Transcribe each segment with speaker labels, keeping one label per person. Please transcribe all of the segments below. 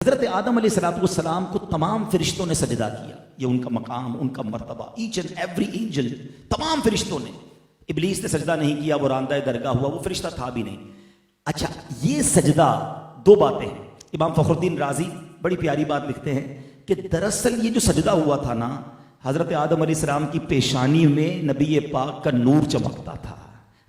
Speaker 1: حضرت آدم علیہ السلام کو تمام فرشتوں نے سجدہ کیا. یہ ان کا مقام، ان کا مرتبہ، ایچ اینڈ ایوری اینجل، تمام فرشتوں نے. ابلیس نے سجدہ نہیں کیا، وہ راندہ درگاہ ہوا، وہ فرشتہ تھا بھی نہیں. اچھا، یہ سجدہ دو باتیں ہیں. امام فخر الدین رازی بڑی پیاری بات لکھتے ہیں کہ دراصل یہ جو سجدہ ہوا تھا نا، حضرت آدم علیہ السلام کی پیشانی میں نبی پاک کا نور چمکتا تھا.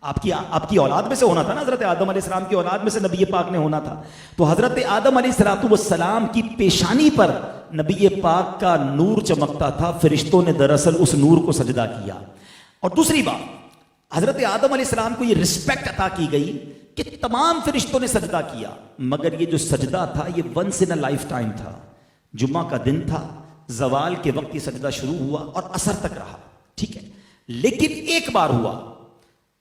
Speaker 1: آپ کی اولاد میں سے ہونا تھا نا، حضرت آدم علیہ السلام کی اولاد میں سے نبی پاک نے ہونا تھا. تو حضرت آدم علیہ السلام کی پیشانی پر نبی پاک کا نور چمکتا تھا. فرشتوں نے دراصل اس نور کو سجدہ کیا. اور دوسری بات، حضرت آدم علیہ السلام کو یہ رسپیکٹ عطا کی گئی کہ تمام فرشتوں نے سجدہ کیا، مگر یہ جو سجدہ تھا یہ once in a lifetime تھا. جمعہ کا دن تھا، زوال کے وقت یہ سجدہ شروع ہوا اور عصر تک رہا. ٹھیک ہے، لیکن ایک بار ہوا.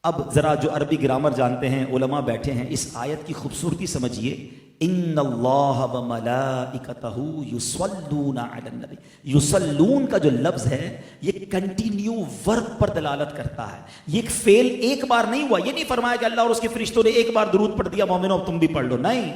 Speaker 1: اب ذرا جو عربی گرامر جانتے ہیں علماء بیٹھے ہیں، اس آیت کی خوبصورتی سمجھیے. ان اللہ وملائکتہ یصلون علی النبی. یصلون کا جو لفظ ہے یہ کنٹینیو ورب پر دلالت کرتا ہے. یہ ایک فعل ایک بار نہیں ہوا. یہ نہیں فرمایا کہ اللہ اور اس کے فرشتوں نے ایک بار درود پڑھ دیا مومنو اب تم بھی پڑھ لو. نہیں،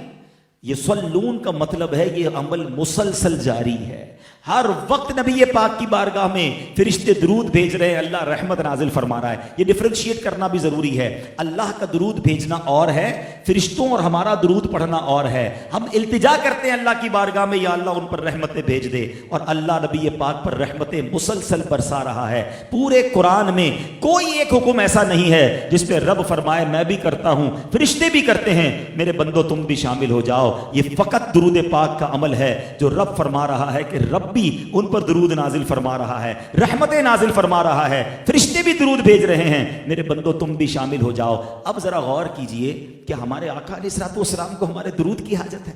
Speaker 1: یصلون کا مطلب ہے یہ عمل مسلسل جاری ہے. ہر وقت نبی پاک کی بارگاہ میں فرشتے درود بھیج رہے ہیں، اللہ رحمت نازل فرما رہا ہے. یہ ڈفرینشیٹ کرنا بھی ضروری ہے. اللہ کا درود بھیجنا اور ہے، فرشتوں اور ہمارا درود پڑھنا اور ہے. ہم التجا کرتے ہیں اللہ کی بارگاہ میں، یا اللہ ان پر رحمتیں بھیج دے، اور اللہ نبی پاک پر رحمتیں مسلسل برسا رہا ہے. پورے قرآن میں کوئی ایک حکم ایسا نہیں ہے جس پہ رب فرمائے میں بھی کرتا ہوں، فرشتے بھی کرتے ہیں، میرے بندو تم بھی شامل ہو جاؤ. یہ فقط درود پاک کا عمل ہے جو رب فرما رہا ہے کہ رب بھی ان پر درود نازل فرما رہا ہے، رحمتیں نازل فرما رہا ہے، فرشتے بھی درود بھیج رہے ہیں، میرے بندو تم بھی شامل ہو جاؤ. اب ذرا غور کیجئے کہ ہمارے آقا علیہ السلام کو ہمارے درود کی حاجت ہے؟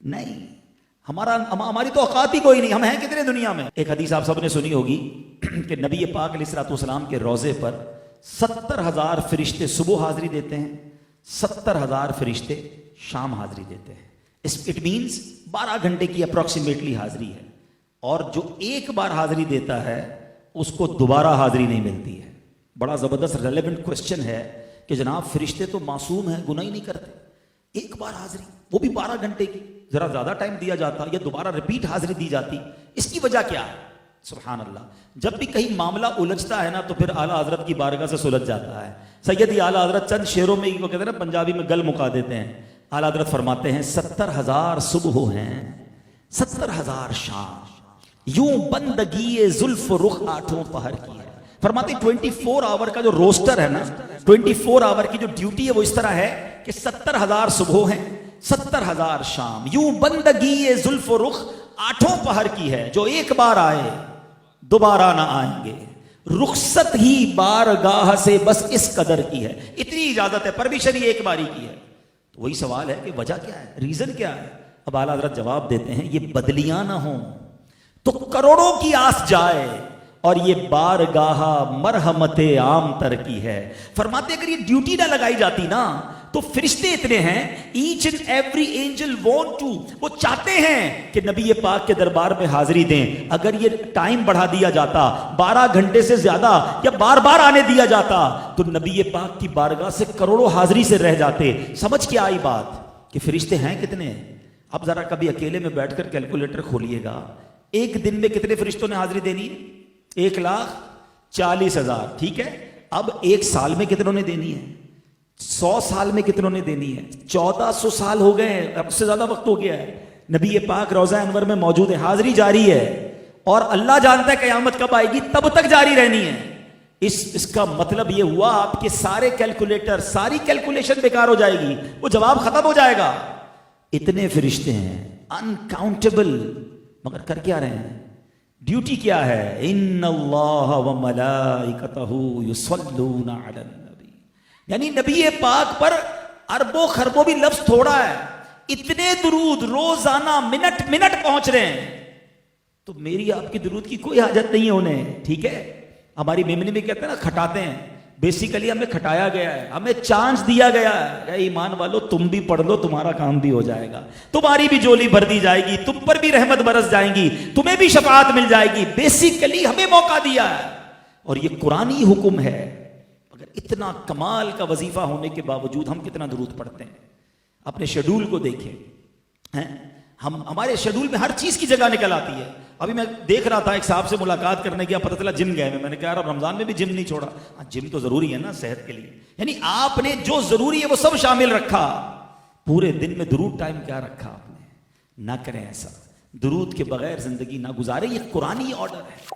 Speaker 1: نہیں. ہماری تو اوقات ہی کوئی نہیں. ہم ہیں کتنے دنیا میں. ایک حدیث آپ سب نے سنی ہوگی کہ نبی پاک علیہ السلام کے روضے پر 70,000 فرشتے صبح حاضری دیتے ہیں، 70,000 فرشتے شام حاضری دیتے ہیں. اٹ مینز 12 گھنٹے کی اپروکسیمیٹلی حاضری ہے. اور جو ایک بار حاضری دیتا ہے اس کو دوبارہ حاضری نہیں ملتی ہے. بڑا زبردست ریلیونٹ کوشچن ہے کہ جناب فرشتے تو معصوم ہیں، گناہ ہی نہیں کرتے، ایک بار حاضری وہ بھی 12 گھنٹے کی، ذرا زیادہ ٹائم دیا جاتا یا دوبارہ ریپیٹ حاضری دی جاتی. اس کی وجہ کیا ہے؟ سبحان اللہ. جب بھی کہیں معاملہ الجھتا ہے نا تو پھر اعلیٰ حضرت کی بارگاہ سے سلجھ جاتا ہے. سیدی اعلیٰ حضرت چند شعروں میں وہ کہتے ہیں نا، پنجابی میں گل مکا دیتے ہیں. اعلیٰ حضرت فرماتے ہیں 70,000 صبح ہیں، 70,000 شام، یوں بندگی زلف رخ آٹھوں پہر کی ہے. فرماتے 24 آور کا جو روسٹر ہے نا، 24 آور کی جو ڈیوٹی ہے وہ اس طرح ہے کہ 70,000 صبح ہیں، 70,000 شام، یوں بندگی زلف رخ آٹھوں پہر کی ہے. جو ایک بار آئے دوبارہ نہ آئیں گے، رخصت ہی بارگاہ سے بس اس قدر کی ہے. اتنی اجازت ہے، پرمیشن ہی ایک باری کی ہے. تو وہی سوال ہے کہ وجہ کیا ہے، ریزن کیا ہے؟ اب اعلیٰ حضرت جواب دیتے ہیں یہ بدلیاں نہ ہوں تو کروڑوں کی آس جائے، اور یہ بارگاہ مرحمت عام تر کی ہے. فرماتے اگر یہ ڈیوٹی نہ لگائی جاتی نا تو فرشتے اتنے ہیں، each and every angel want to, وہ چاہتے ہیں کہ نبی پاک کے دربار میں حاضری دیں. اگر یہ ٹائم بڑھا دیا جاتا 12 گھنٹے سے زیادہ یا بار بار آنے دیا جاتا تو نبی پاک کی بارگاہ سے کروڑوں حاضری سے رہ جاتے. سمجھ کے آئی بات کہ فرشتے ہیں کتنے. اب ذرا کبھی اکیلے میں بیٹھ کر کیلکولیٹر کھولیے گا، ایک دن میں کتنے فرشتوں نے حاضری دینی ہے؟ 1,40,000. ٹھیک ہے، اب ایک سال میں کتنوں نے دینی ہے؟ 100 سال میں کتنوں نے دینی ہے؟ 1400 سال ہو گئے ہیں، اب سے زیادہ وقت ہو گیا ہے. نبی پاک روضہ انور میں موجود ہے، حاضری جاری ہے، اور اللہ جانتا ہے قیامت کب آئے گی، تب تک جاری رہنی ہے. اس کا مطلب یہ ہوا آپ کے سارے کیلکولیٹر، ساری کیلکولیشن بیکار ہو جائے گی، وہ جواب ختم ہو جائے گا. اتنے فرشتے ہیں انکاؤنٹیبل، مگر کر کیا رہے ہیں؟ ڈیوٹی کیا ہے؟ ان اللہ وملائکتہ یصلون علی النبی. یعنی نبی پاک پر اربوں خربوں بھی لفظ تھوڑا ہے، اتنے درود روزانہ منٹ منٹ پہنچ رہے ہیں. تو میری آپ کی درود کی کوئی حاجت نہیں ہے انہیں. ٹھیک ہے، ہماری میمنی میں کہتے ہیں نا کھٹاتے ہیں، بیسیکلی ہمیں کھٹایا گیا ہے، ہمیں چانس دیا گیا ہے. اے ایمان والو تم بھی پڑھ لو، تمہارا کام بھی ہو جائے گا، تمہاری بھی جولی بھر دی جائے گی، تم پر بھی رحمت برس جائیں گی، تمہیں بھی شفاعت مل جائے گی. بیسیکلی ہمیں موقع دیا ہے اور یہ قرآنی حکم ہے. مگر اتنا کمال کا وظیفہ ہونے کے باوجود ہم کتنا درود پڑھتے ہیں؟ اپنے شیڈول کو دیکھیں. ہمارے شیڈول میں ہر چیز کی جگہ نکل آتی ہے. ابھی میں دیکھ رہا تھا ایک صاحب سے ملاقات کرنے گیا, پتہ چلا جم گئے میں نے کہا یار رمضان میں بھی جم نہیں چھوڑا. جم تو ضروری ہے نا صحت کے لیے. یعنی آپ نے جو ضروری ہے وہ سب شامل رکھا. پورے دن میں درود ٹائم کیا رکھا آپ نے؟ نہ کریں ایسا. درود کے بغیر زندگی نہ گزارے. یہ قرآنی آرڈر ہے.